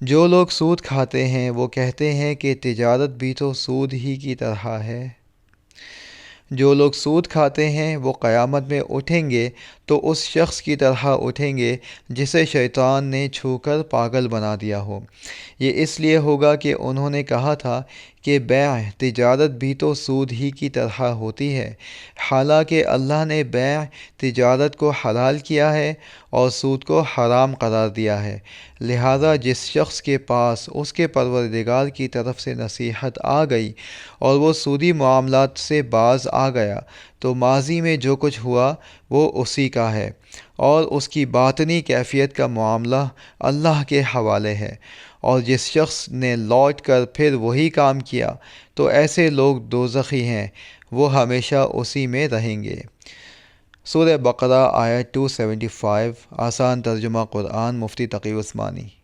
जो लोग सूद खाते हैं वो कहते हैं कि तिजारत भी तो सूद ही की तरह है। जो लोग सूद खाते हैं वो क़यामत में उठेंगे तो उस शख्स की तरह उठेंगे जिसे शैतान ने छूकर पागल बना दिया हो। ये इसलिए होगा कि उन्होंने कहा था कि बैअ तिजारत भी तो सूद ही की तरह होती है, हालांकि अल्लाह ने बैअ तिजारत को हलाल किया है और सूद को हराम करार दिया है। लिहाजा जिस शख्स के पास उसके परवरदिगार की तरफ से नसीहत आ गई और वो सूदी मामलात से बाज आ गया, तो माजी में जो कुछ हुआ वो उसी का है और उसकी बातनी कैफियत का मामला अल्लाह के हवाले है। और जिस शख्स ने लौट कर फिर वही काम किया तो ऐसे लोग दोज़खी हैं, वो हमेशा उसी में रहेंगे। सूरह बकरा आयत 275। आसान तर्जुमा कुरान, मुफ्ती तकी उस्मानी।